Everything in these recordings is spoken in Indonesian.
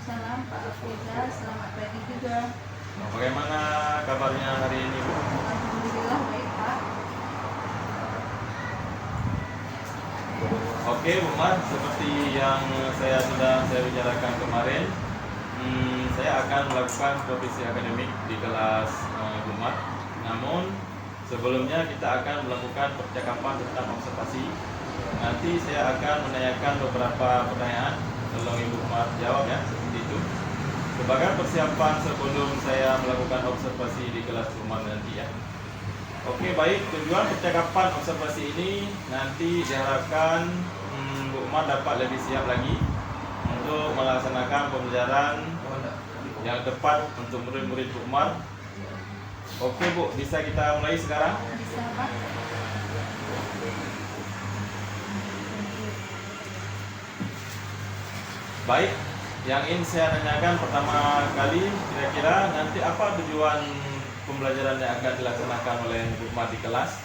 Waalaikumsalam Pak Afriza, selamat pagi juga. Bagaimana kabarnya hari ini, Bu? Alhamdulillah baik Pak. Oke, Bu Mar, seperti yang saya bicarakan kemarin, saya akan melakukan revisi akademik di kelas Bu Mar. Namun sebelumnya kita akan melakukan percakapan tentang observasi. Nanti saya akan menanyakan beberapa pertanyaan, tolong Ibu Mar jawab ya, seperti itu. Sebagai persiapan sebelum saya melakukan observasi di kelas Bu Mar nanti ya. Oke, baik, tujuan percakapan observasi ini nanti diharapkan Bu Umar dapat lebih siap lagi untuk melaksanakan pembelajaran yang tepat untuk murid-murid Bu Umar. Oke Bu, bisa kita mulai sekarang? Bisa Pak. Baik, yang ingin saya tanyakan pertama kali, kira-kira nanti apa tujuan pembelajaran yang akan dilaksanakan oleh Bu Umar di kelas?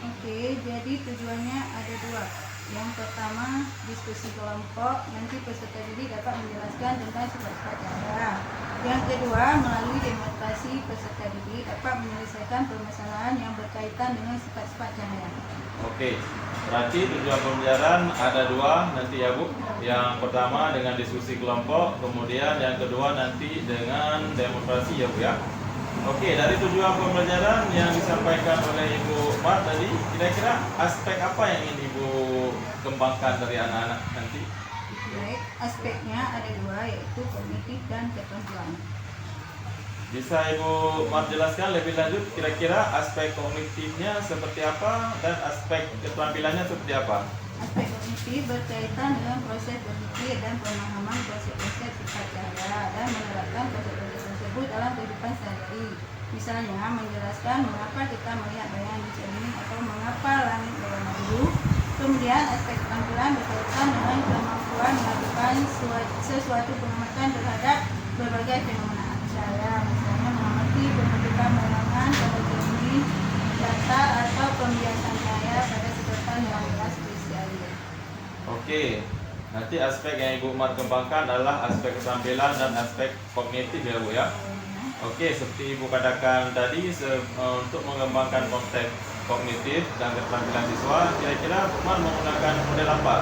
Oke, jadi tujuannya ada dua. Yang pertama, diskusi kelompok, nanti peserta didik dapat menjelaskan tentang sifat-sifat cahaya. Yang kedua, melalui demonstrasi peserta didik dapat menyelesaikan permasalahan yang berkaitan dengan sifat-sifat cahaya. Oke, berarti tujuan pembelajaran ada dua nanti ya Bu. Yang pertama dengan diskusi kelompok, kemudian yang kedua nanti dengan demonstrasi ya Bu ya. Oke, dari tujuan pembelajaran yang disampaikan oleh Ibu Mar tadi, kira-kira aspek apa yang ingin Ibu kembangkan dari anak-anak nanti? Baik, aspeknya ada dua, yaitu kognitif dan keterampilan. Bisa Ibu Mar jelaskan lebih lanjut kira-kira aspek kognitifnya seperti apa dan aspek keterampilannya seperti apa? Aspek kognitif berkaitan dengan proses berpikir dan pemahaman konsep-konsep sifat cahaya dan menerapkan konsep-konsep tersebut dalam kehidupan sehari-hari. Misalnya menjelaskan mengapa kita melihat bayangan di cermin atau mengapa langit berwarna biru. Kemudian aspek keterampilan berkaitan dengan kemampuan melakukan sesuatu pengamatan terhadap berbagai fenomena cahaya, misalnya mengamati pembentukan bayangan pada cermin, data atau pembiasan cahaya pada sedotan yang jelas berisi air. Oke, nanti aspek yang Ibu Umar kembangkan adalah aspek keterampilan dan aspek kognitif ya Bu ya. Oke, seperti Ibu katakan tadi, untuk mengembangkan konteks kognitif dan keterampilan siswa, kira-kira Bu Umar menggunakan model apa?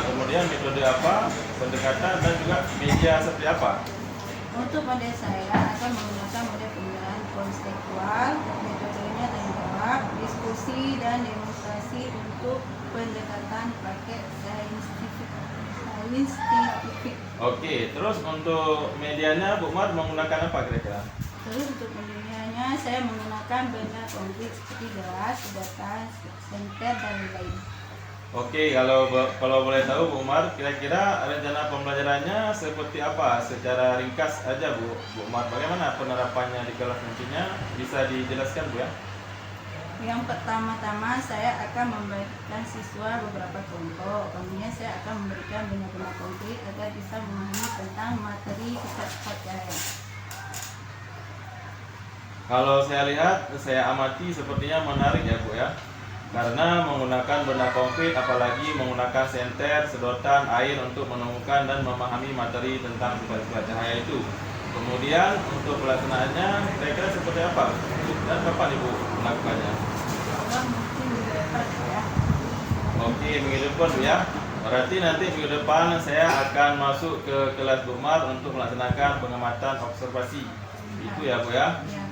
Kemudian metode apa, pendekatan dan juga media seperti apa? Untuk model saya akan menggunakan model pembelajaran konseptual, metodenya tanya jawab, diskusi dan demonstrasi untuk pendekatan pakai saintifik. Oke, terus untuk medianya Bu Umar menggunakan apa kira-kira? Terus untuk medianya saya menggunakan benda konkret seperti gelas, sedotan, senter dan lain. Oke, kalau boleh tahu Bu Umar, kira-kira rencana pembelajarannya seperti apa? Secara ringkas aja Bu Umar, bagaimana penerapannya di kelas nantinya? Bisa dijelaskan Bu ya? Yang pertama-tama saya akan membagikan siswa beberapa kelompok. Kemudian saya akan memberikan benda-benda konkret agar bisa memahami tentang materi sifat-sifat cahaya. Kalau saya lihat, saya amati sepertinya menarik ya Bu ya. Karena menggunakan benda konkret, apalagi menggunakan senter, sedotan, air untuk menemukan dan memahami materi tentang sifat-sifat cahaya itu. Kemudian untuk pelaksanaannya kira-kira seperti apa? Dan kapan Ibu melakukannya? Allah mungkin minggu depan ya. Oke, minggu depan Bu ya. Berarti nanti minggu depan saya akan masuk ke kelas Bu Umar untuk melaksanakan pengamatan observasi. Itu ya Bu ya. Ya.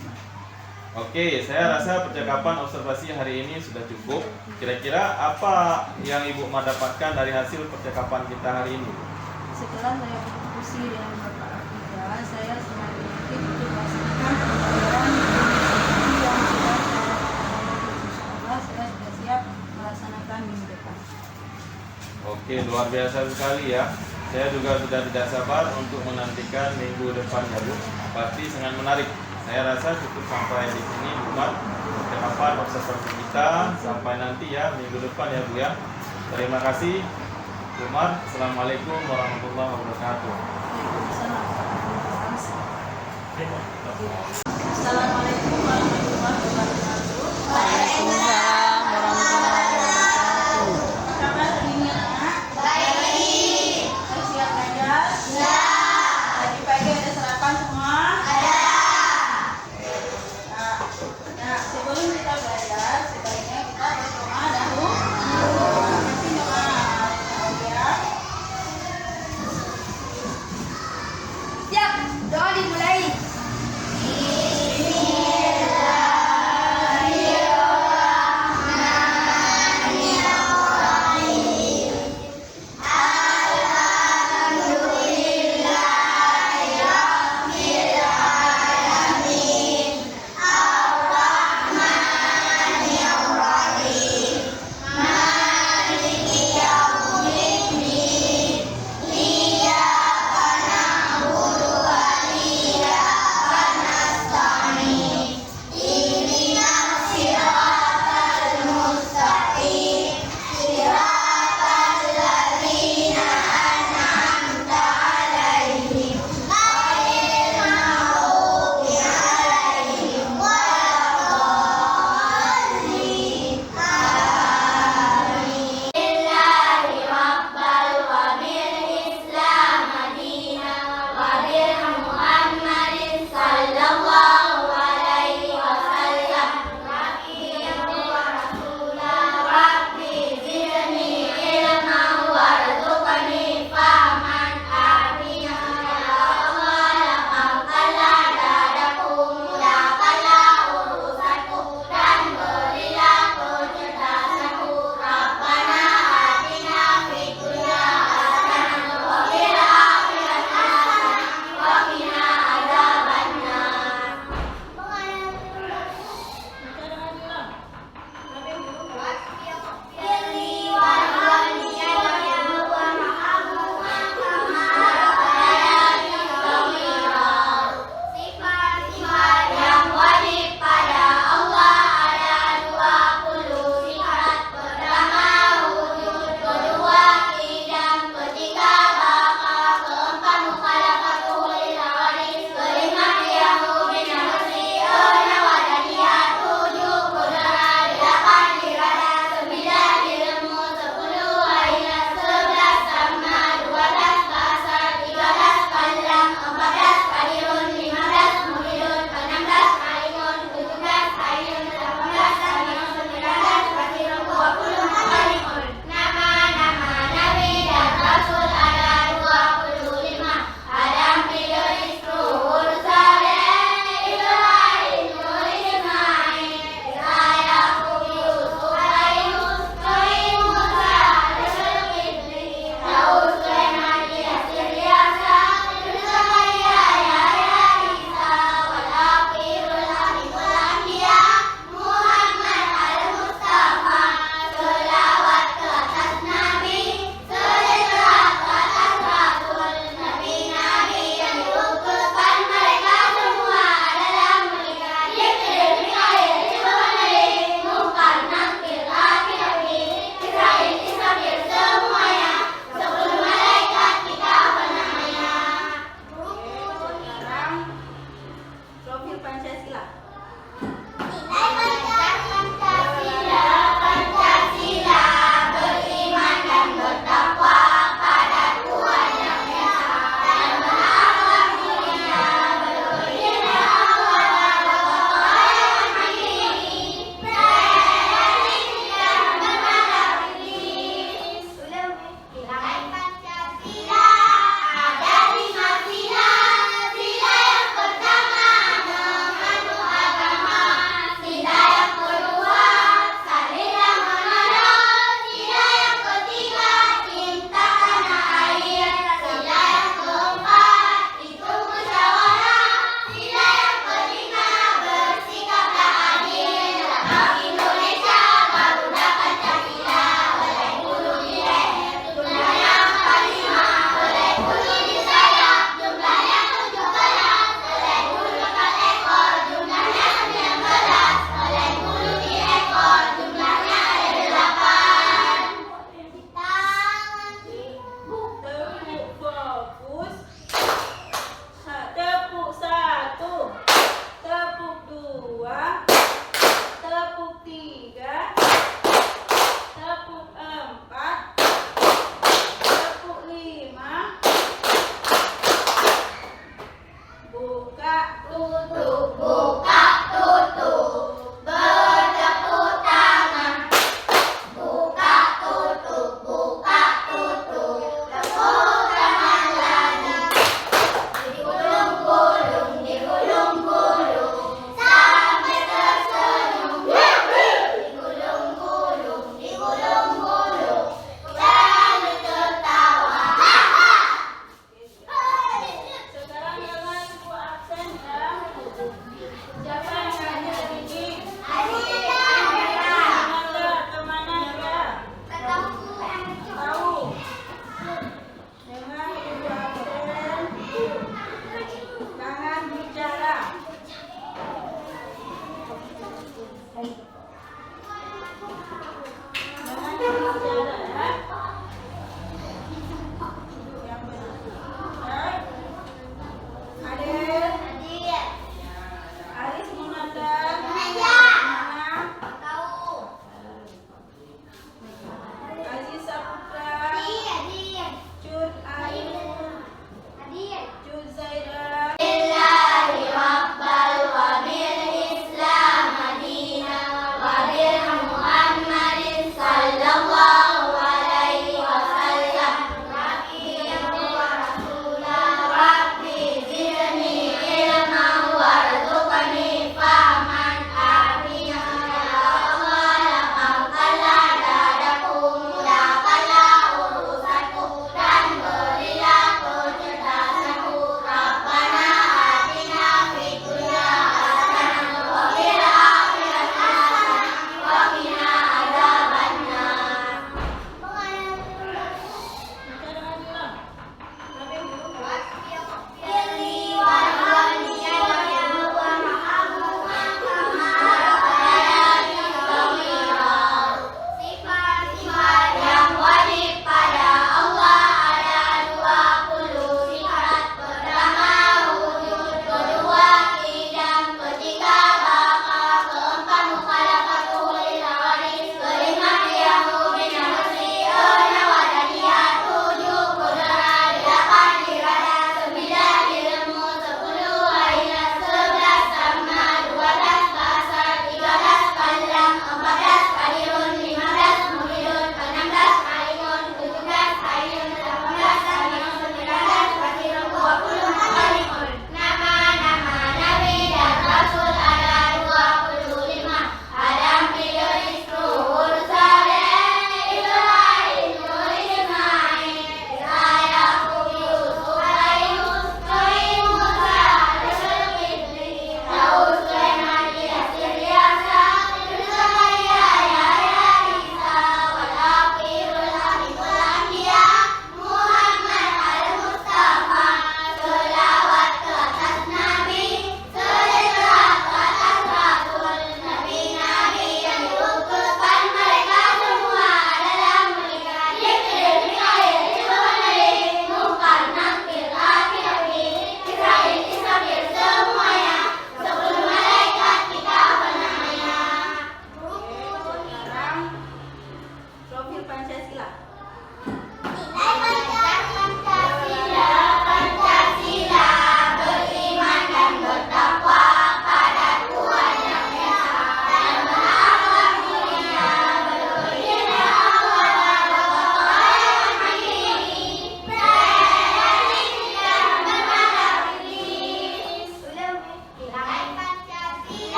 Oke, saya rasa percakapan observasi hari ini sudah cukup. Kira-kira apa yang Ibu Umar dapatkan dari hasil percakapan kita hari ini? Setelah saya berdiskusi dengan Bapak Afriza, saya semakin yakin untuk melaksanakan pembelajaran yang sudah saya lakukan. Insya Allah saya sudah siap melaksanakan minggu depan. Oke, luar biasa sekali ya. Saya juga sudah tidak sabar untuk menantikan minggu depan ya Bu. Pasti sangat menarik. Saya rasa cukup sampai di sini Bu Umar percakapan observasi kita sampai nanti ya minggu depan ya Bu ya. Terima kasih Bu Umar. Assalamualaikum warahmatullahi wabarakatuh. Assalamualaikum warahmatullahi wabarakatuh. Waalaikumsalam warahmatullahi wabarakatuh. Kabar hari ini anak? Baik. Siap belajar? Ya.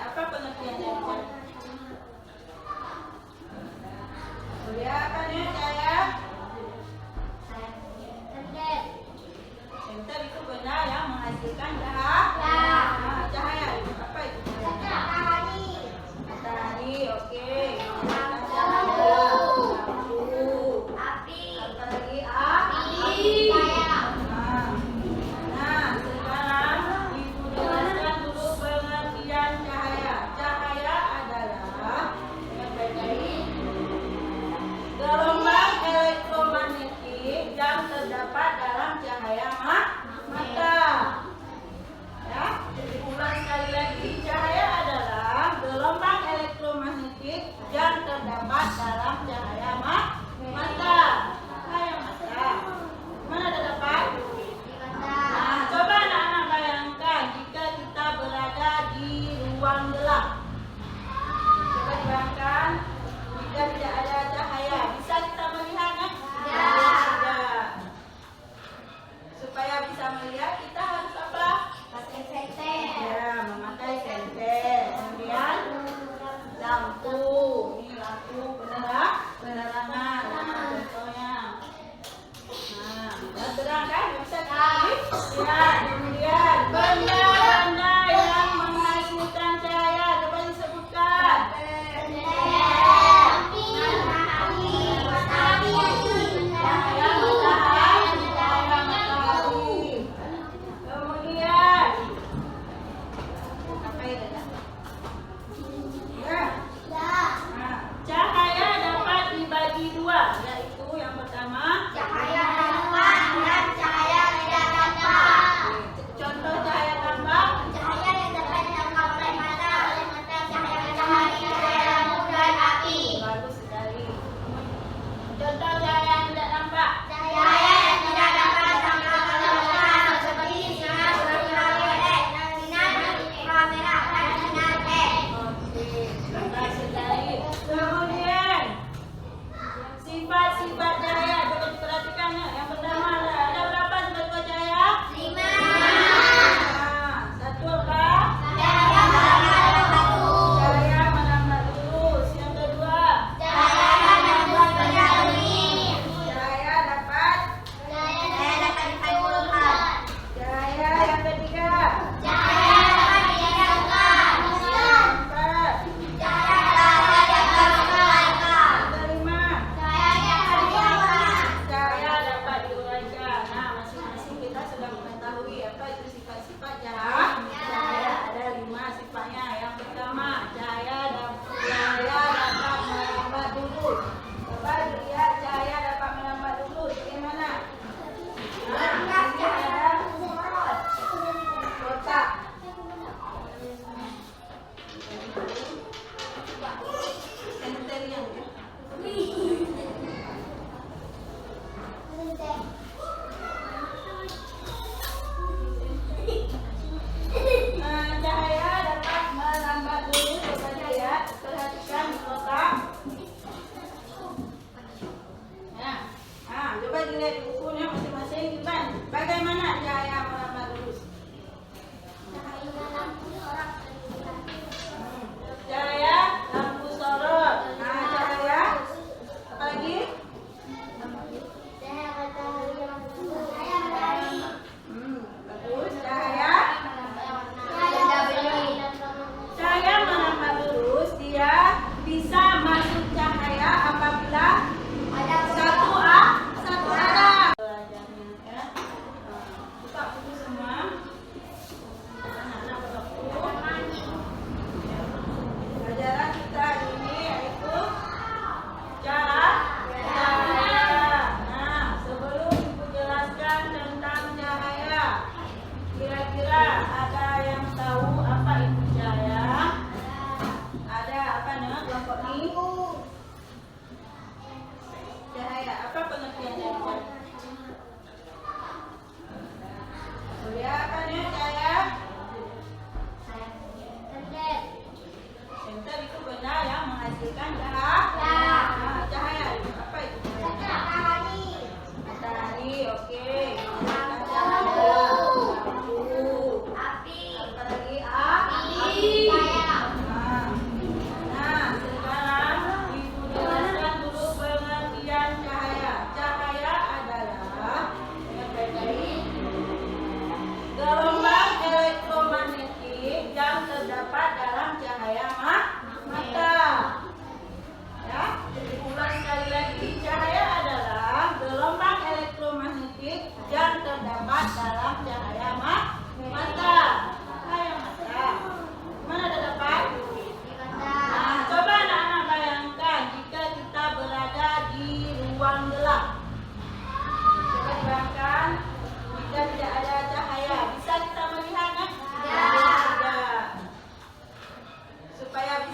Apa pengertian dari cahaya? Kelihatan ya cahaya? Senter itu benda yang menghasilkan cahaya. Cahaya itu apa itu? Matahari, oke. Cahaya. Lampu. Apa lagi? Api. Nah, sekarang Ibu jelaskan dulu pengertian cahaya. Cahaya adalah yang baik-baik gelombang elektromagnetik yang terdapat dalam cahaya mata. Ya, diulang sekali lagi. Cahaya adalah gelombang elektromagnetik yang terdapat dalam cahaya mata. Cahaya mata. Mana terdapat? Nah, coba anak-anak bayangkan jika kita berada di ruang gelap. Coba bayangkan jika tidak ada cahaya, bisa kita melihatnya? Tidak. Supaya bisa melihat kita harus apa? Ya, memakai senter. Kemudian lampu. Ini lampu penerangan. Nah, contohnya. Nah, terang kan? Bisa dilihat. Ya, kemudian benda-benda yang menghasilkan cahaya. Coba disebutkan.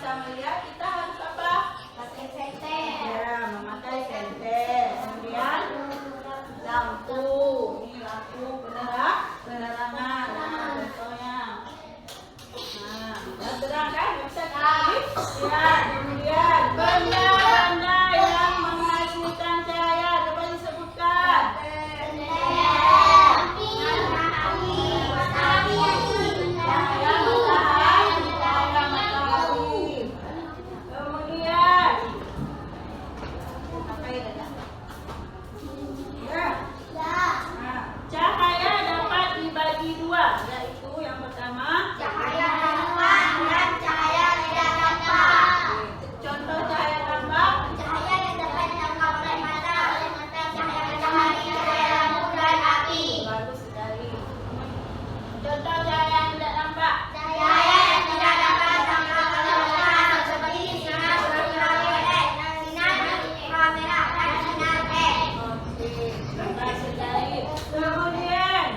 bisa melihat kita harus apa? Pakai senter. Ya, memakai senter. Kemudian lampu. Ini lampu penerangan. Nah, contohnya. Nah, udah terang kan? Bisa dilihat? Ya, kemudian benda-benda yang menghasilkan cahaya dapat disebutkan. Cahaya dapat dibagi dua, yaitu yang pertama Cahaya harapan dan cahaya tidak nampak. contoh cahaya tambah. Cahaya yang dapat ditangkap oleh mata cahaya matahari, cahaya lampu dan api. Bagus sekali. Contoh cahaya yang tidak nampak. Cahaya yang tidak dapat ditangkap oleh mata seperti sinar ultraviolet, sinar inframerah dan sinar LED. Oke, bagus sekali. Kemudian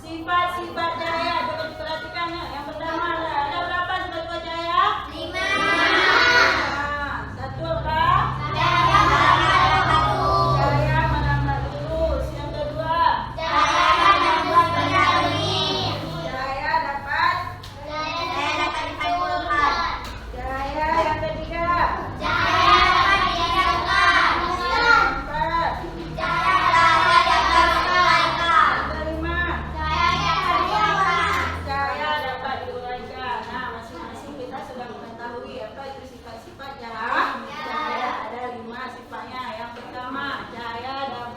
sifat-sifat cahaya dapat diperhatikan ya. Yang pertama ada berapa sifat cahaya? 5. Nah, satu apa? Cahaya menambah batu. Cahaya menambah lurus. Yang kedua, Cahaya membuat benda bening. cahaya dapat. Cahaya dapat dipantulkan. Cahaya yang ketiga, Cahaya dapat dijauhkan. empat. Cahaya dapat diuraikan. Yang kelima, Cahaya dapat diuraikan. cahaya dapat diuraikan. Nah, masing-masing kita sudah mengetahui apa itu sifat-sifat cahaya. Cahaya ada 5 sifatnya. Yang pertama, cahaya dapat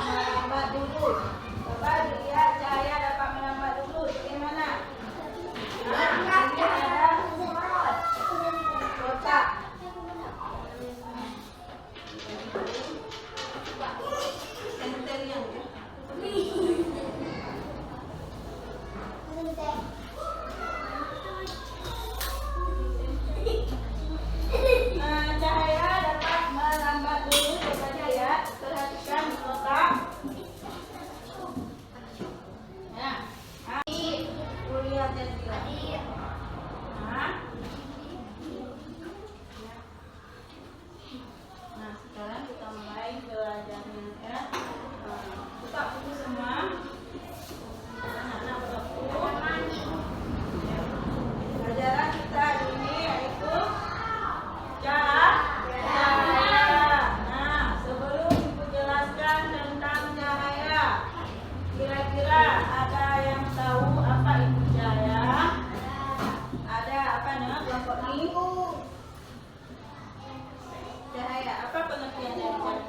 melambat lurus. Coba dilihat cahaya dapat melambat lurus. Bagaimana? Nah, ini ada kotak. Senter yang ya. Cahaya dapat melambat lurus. Coba lihat, perhatikan di kotak. Ya, lihat yang dia. Nah, sekarang kita mulai belajarnya ya. Buka buku semua. Anak-anak buka buku. Pelajaran kita hari ini yaitu cahaya. Nah, sebelum ibu jelaskan tentang cahaya, kira-kira ada yang tahu apa itu cahaya? Ada apa nama kelompok ini? Cahaya. Apa pengertian dari cahaya?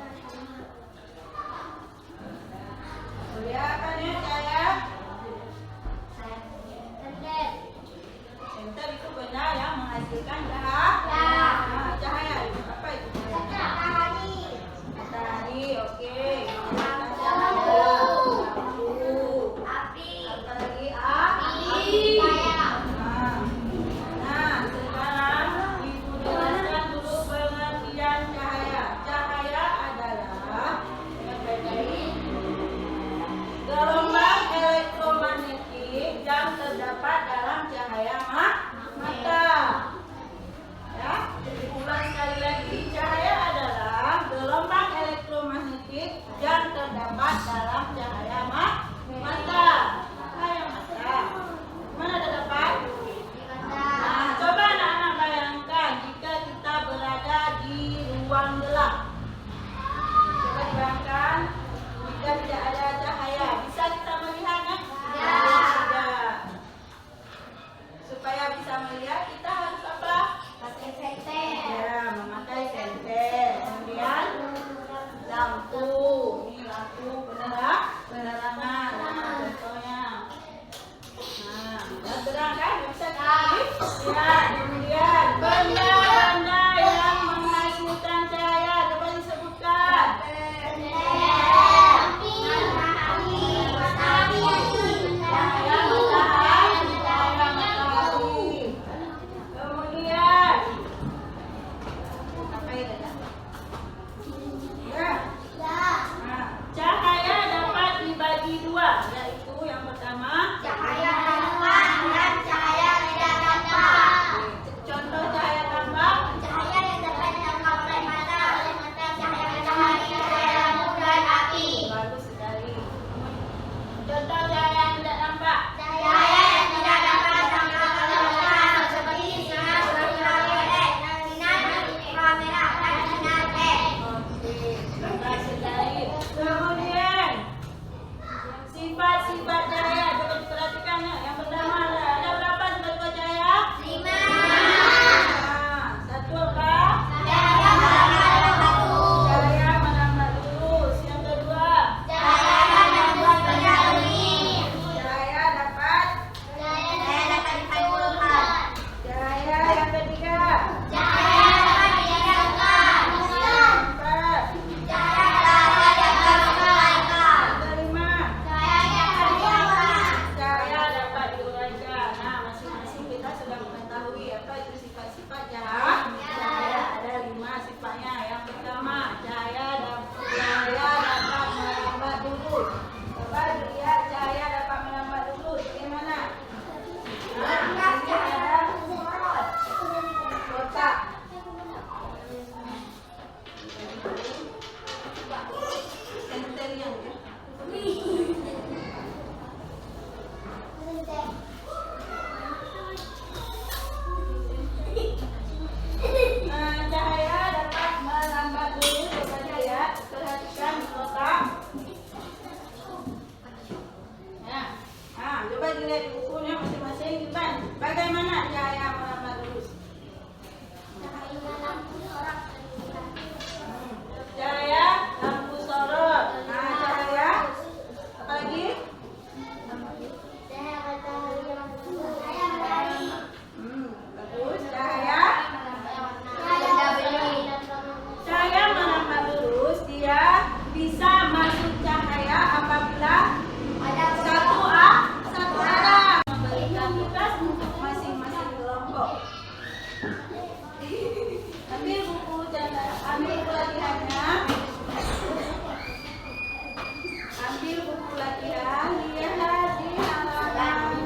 Kuliah apa nih cahaya? Senter itu benda yang menghasilkan cahaya. Nah, cahaya itu apa itu? Matahari, oke. Menghasilkan cahaya. Lampu. Apa lagi? Api. Nah, sekarang ibu jelaskan dulu pengertian cahaya. Cahaya adalah gelombang elektromagnetik yang terdapat dalam cahaya mata. Ya, ulang sekali lagi. Cahaya adalah gelombang elektromagnetik yang terdapat dalam cahaya mata. Cahaya mata. Mana terdapat? Nah, coba anak-anak bayangkan jika kita berada di ruang gelap. Coba dibayangkan jika tidak ada cahaya, bisa kita melihatnya? Tidak. Supaya bisa melihat kita harus apa? Pakai senter. Ya, memakai senter. Kemudian lampu. Ini lampu penerangan. Nah, contohnya. Nah, udah terang kan? Bisa dilihat? Ya, kemudian benda-benda yang menghasilkan cahaya dapat disebutkan. Cahaya matahari. kelompok. Ambil buku latihannya. Ambil buku latihan, lihat di halaman.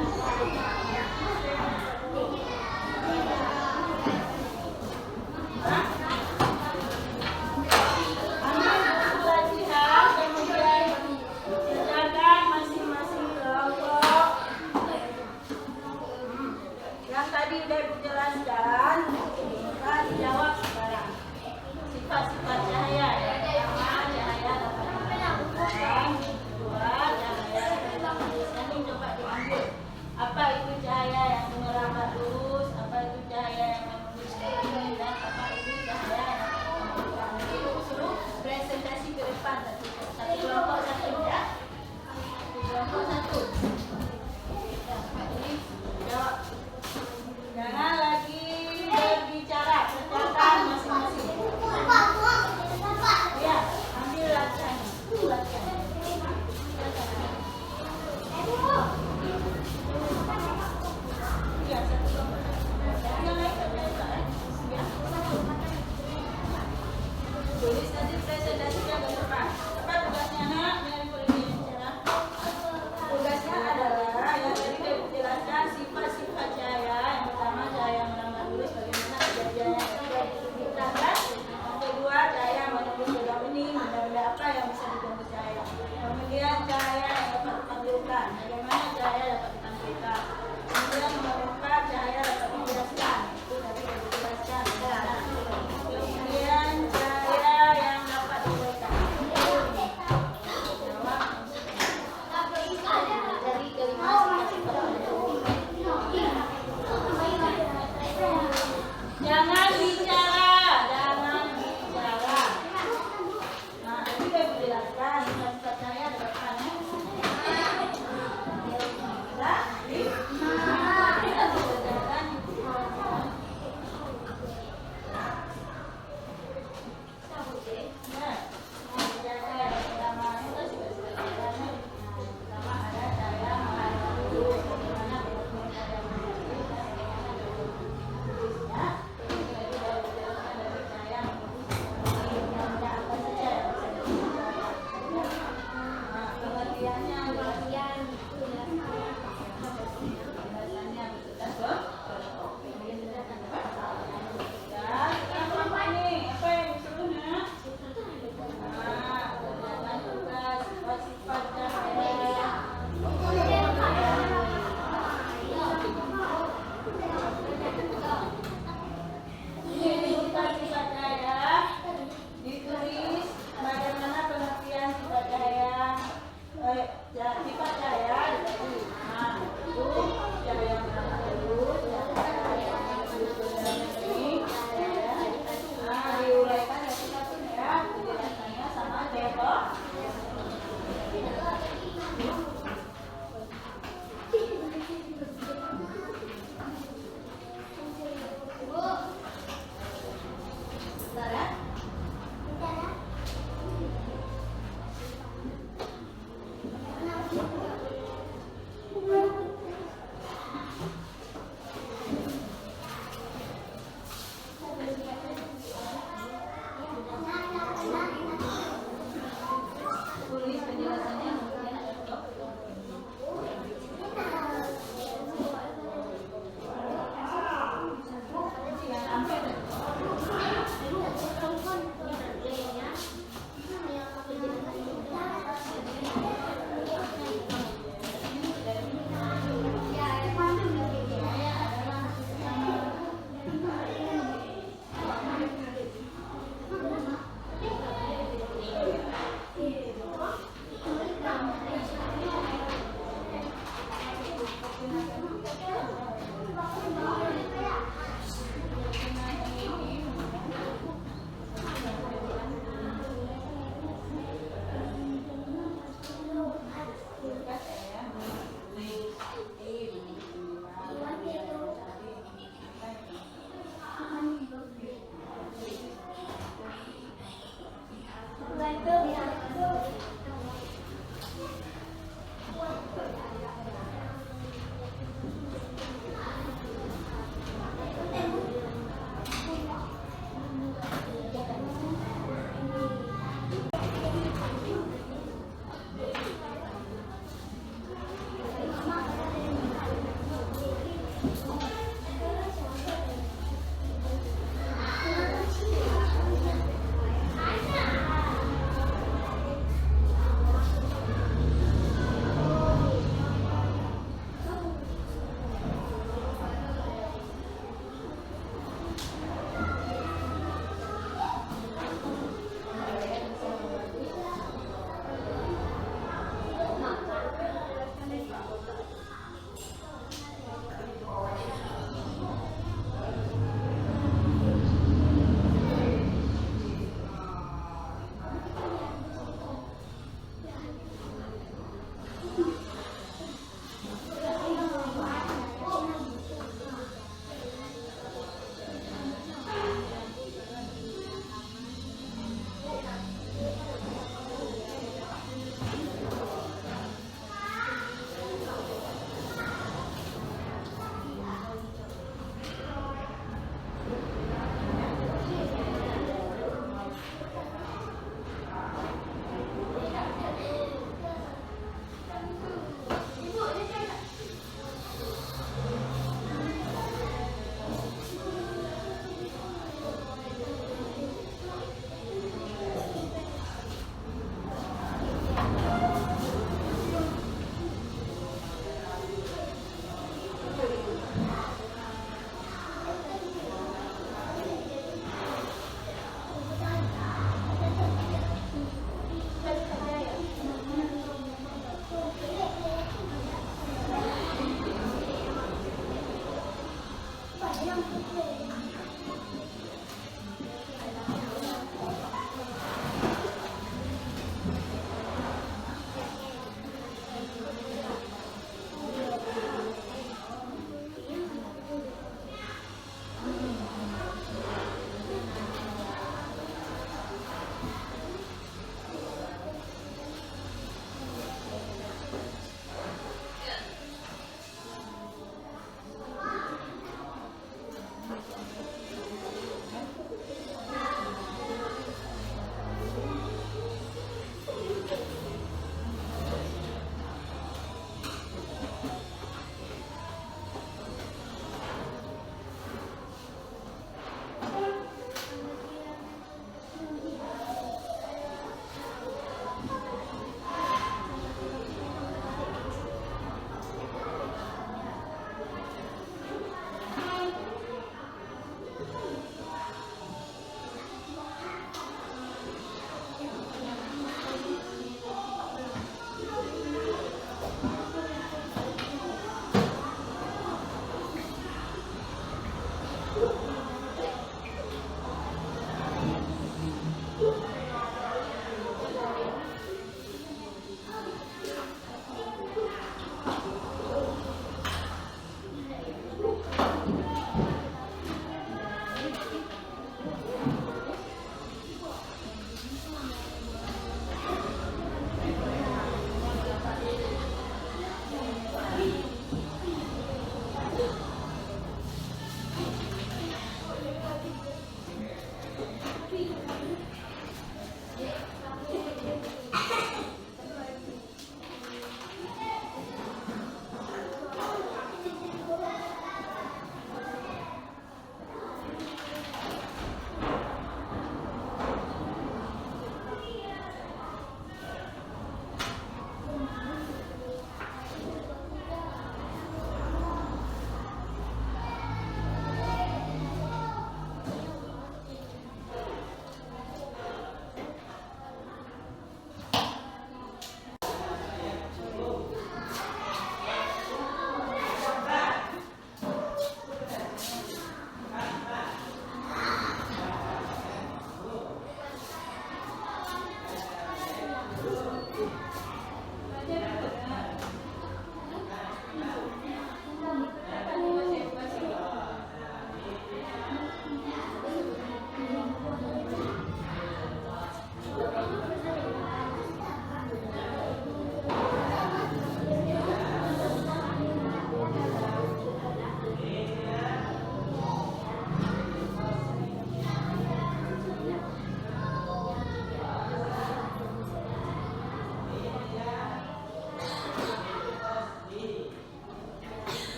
Ambil buku latihan, kemudian kerjakan masing-masing kelompok. Yang tadi udah dijelaskan, kita dijawab sekarang. Sifat-sifat cahaya ya. Pertama, cahaya dapat dihembuskan. Kedua, cahaya dapat dihembuskan. Ini coba diambil. Apa itu cahaya yang merambat lurus? Apa itu cahaya yang menembus tinggi? Dan apa itu cahaya yang menembuskan? Jadi suruh presentasi ke depan satu kelompok satu ya. Kelompok satu. Jadi jawab. Jangan lagi berbicara, kerjakan masing-masing. Ya, ambil latihan. Ya, satu kelompok.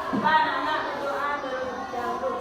Depan anak berdoa terlebih dahulu.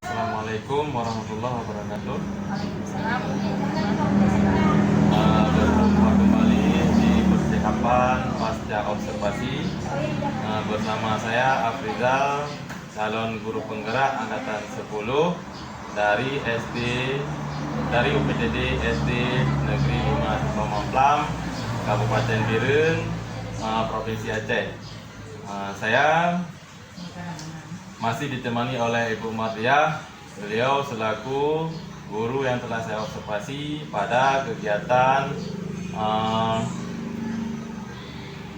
Assalamualaikum warahmatullahi wabarakatuh. Waalaikumsalam. Berjumpa kembali di percakapan pasca observasi bersama saya Afrizal, calon guru penggerak angkatan 10 dari UPTD SD Negeri 5 Sipamamplam, Kabupaten Biren, Provinsi Aceh. Saya masih ditemani oleh Ibu Mardiah. Beliau selaku guru yang telah saya observasi pada kegiatan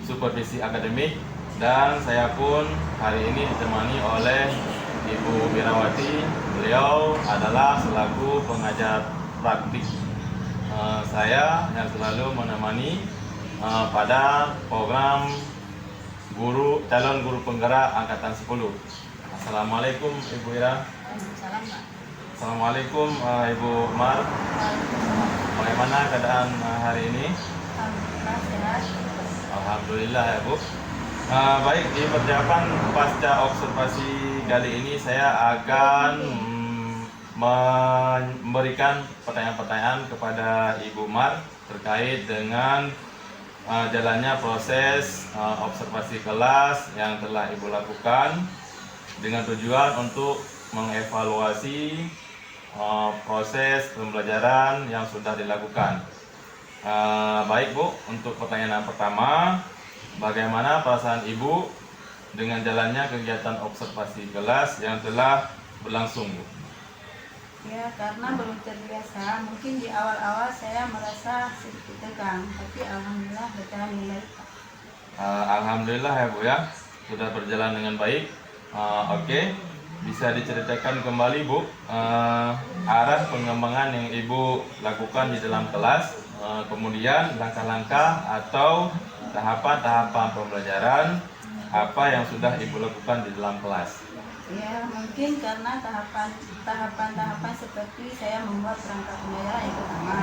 supervisi akademik, dan saya pun hari ini ditemani oleh Ibu Mirawati. Beliau adalah selaku pengajar praktik saya yang selalu menemani pada program calon guru penggerak angkatan 10. Assalamualaikum Ibu Ira. Waalaikumsalam, Pak. Assalamualaikum Ibu Mar. Bagaimana keadaan hari ini? Alhamdulillah sehat. Alhamdulillah ya Bu. Baik, di percakapan pasca observasi kali ini saya akan memberikan pertanyaan-pertanyaan kepada Ibu Mar terkait dengan jalannya proses observasi kelas yang telah Ibu lakukan dengan tujuan untuk mengevaluasi proses pembelajaran yang sudah dilakukan. Baik Bu, untuk pertanyaan pertama, bagaimana perasaan Ibu dengan jalannya kegiatan observasi kelas yang telah berlangsung Bu? Ya, karena belum terbiasa, mungkin di awal-awal saya merasa sedikit tegang, tapi alhamdulillah berjalan dengan baik, Pak. Alhamdulillah ya Bu ya, sudah berjalan dengan baik. Oke, bisa diceritakan kembali Bu arah pengembangan yang Ibu lakukan di dalam kelas, kemudian langkah-langkah atau tahapan-tahapan pembelajaran apa yang sudah Ibu lakukan di dalam kelas. Ya, mungkin karena tahapan-tahapan seperti saya membuat perangkat pembelajaran yang pertama.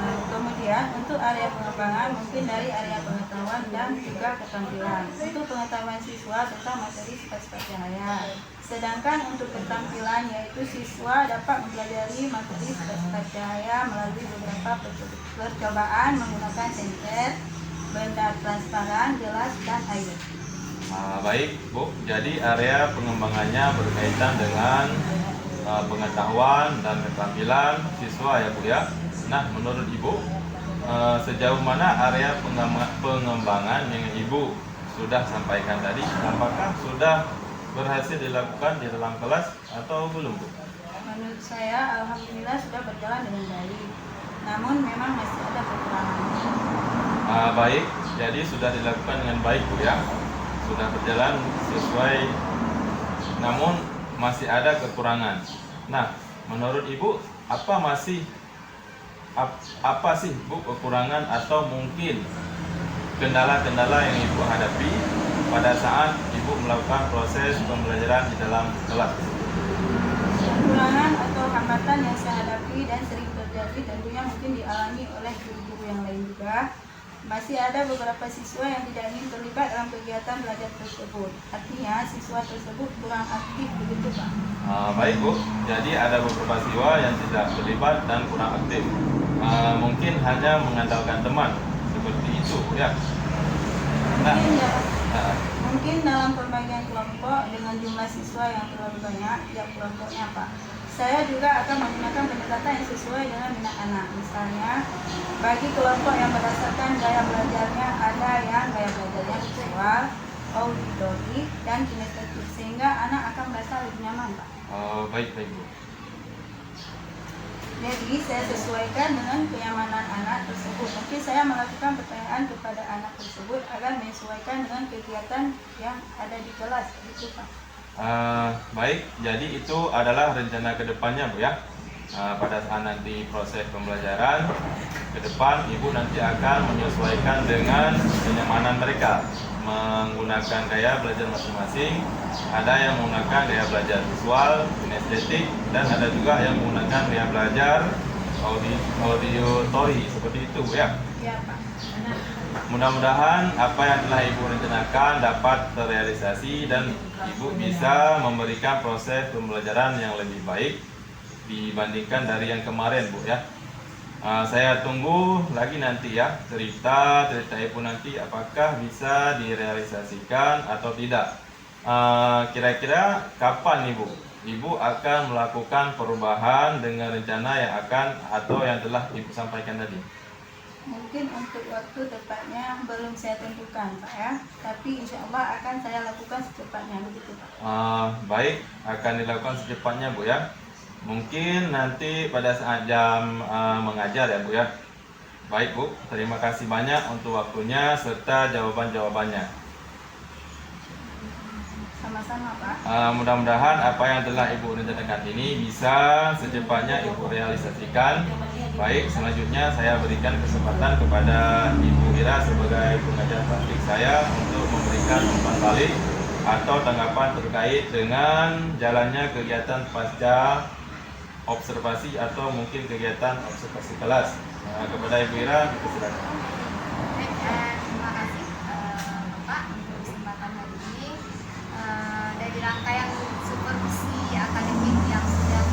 Kemudian untuk area pengembangan mungkin dari area pengetahuan dan juga keterampilan. Untuk pengetahuan siswa tentang materi sifat-sifat cahaya. Sedangkan untuk keterampilan yaitu siswa dapat mempelajari materi sifat-sifat cahaya melalui beberapa percobaan menggunakan senter, benda transparan, gelas, dan air. Baik Bu, jadi area pengembangannya berkaitan dengan pengetahuan dan keterampilan siswa ya Bu ya. Nah, menurut Ibu sejauh mana area pengembangan yang Ibu sudah sampaikan tadi, apakah sudah berhasil dilakukan di dalam kelas atau belum Bu? Menurut saya alhamdulillah sudah berjalan dengan baik. Namun memang masih ada kekurangan. Baik, jadi sudah dilakukan dengan baik Bu ya. Sudah berjalan sesuai, namun masih ada kekurangan. Nah, menurut Ibu apa masih apa sih Bu kekurangan atau mungkin kendala-kendala yang Ibu hadapi pada saat Ibu melakukan proses pembelajaran di dalam kelas? Kekurangan atau hambatan yang saya hadapi dan sering terjadi tentunya mungkin dialami oleh guru-guru yang lain juga. Masih ada beberapa siswa yang tidak ingin terlibat dalam kegiatan belajar tersebut. Artinya siswa tersebut kurang aktif begitu Pak. Baik Bu, jadi ada beberapa siswa yang tidak terlibat dan kurang aktif. Mungkin hanya mengandalkan teman seperti itu ya. Mungkin dalam pembagian kelompok dengan jumlah siswa yang terlalu banyak tiap kelompoknya Pak. Saya juga akan menggunakan pendekatan yang sesuai dengan minat anak. Misalnya, bagi kelompok yang berdasarkan gaya belajarnya, ada yang gaya belajarnya visual, auditorik, dan kinestetik, sehingga anak akan merasa lebih nyaman Pak. Baik Bu. Jadi saya sesuaikan dengan kenyamanan anak tersebut. Tapi saya melakukan pertanyaan kepada anak tersebut agar menyesuaikan dengan kegiatan yang ada di kelas. Itu Pak. Baik, jadi itu adalah rencana kedepannya Bu ya. Pada saat nanti proses pembelajaran ke depan, Ibu nanti akan menyesuaikan dengan kenyamanan mereka, menggunakan gaya belajar masing-masing. Ada yang menggunakan gaya belajar visual, kinestetik, dan ada juga yang menggunakan gaya belajar auditory seperti itu Bu ya. Ya Pak. Mudah-mudahan apa yang telah Ibu rencanakan dapat terrealisasi dan Ibu bisa memberikan proses pembelajaran yang lebih baik dibandingkan dari yang kemarin Bu ya. Saya tunggu lagi nanti ya cerita Ibu nanti apakah bisa direalisasikan atau tidak. Kira-kira kapan Ibu akan melakukan perubahan dengan rencana yang akan atau yang telah Ibu sampaikan tadi? Mungkin untuk waktu tepatnya belum saya tentukan Pak ya. Tapi insya Allah akan saya lakukan secepatnya begitu Pak. Baik, akan dilakukan secepatnya Bu ya. Mungkin nanti pada saat jam mengajar ya Bu ya. Baik Bu, terima kasih banyak untuk waktunya serta jawaban-jawabannya. Sama-sama Pak. Mudah-mudahan apa yang telah Ibu rencanakan ini bisa secepatnya Ibu realisasikan. Baik, selanjutnya saya berikan kesempatan kepada Ibu Ira sebagai pengajar praktik saya untuk memberikan umpan balik atau tanggapan terkait dengan jalannya kegiatan pasca observasi atau mungkin kegiatan observasi kelas. Kepada Ibu Ira, silakan. Terima kasih Bapak untuk kesempatan hari ini. Dari rangkaian supervisi akademik yang sudah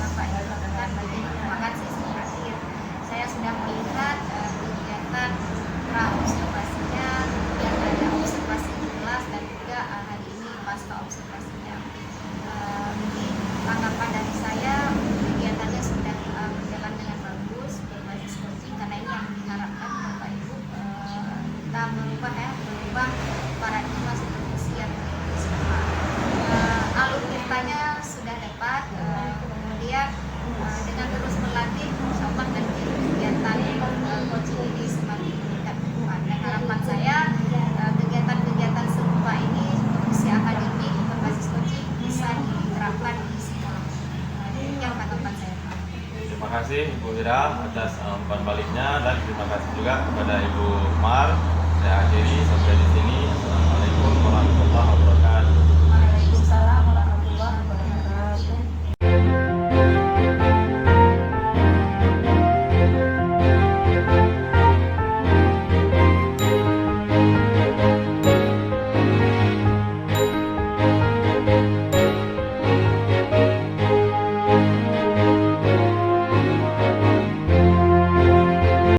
Bapak lakukan bagi pengembangan sesi akhir, saya sudah melihat kegiatan pra-observasinya, yang ada observasi di kelas dan juga hari ini pasca observasinya. Jadi tanggapan dari saya, kegiatannya sudah berjalan dengan bagus, berbasis coaching, karena ini yang diharapkan Bapak Ibu, kita merubah paradigma supervisi yang semula. Alur ceritanya sudah dapat, kemudian dengan terus berlatih, insya Allah nanti kegiatan coaching ini semakin meningkat ke depan. Dan harapan saya kegiatan-kegiatan serupa ini, supervisi akademik berbasis coaching, bisa diterapkan di sekolah. Demikian tanggapan saya Pak. Terima kasih Ibu Ira atas umpan baliknya dan terima kasih juga kepada Ibu Mar. Saya akhiri sampai di sini.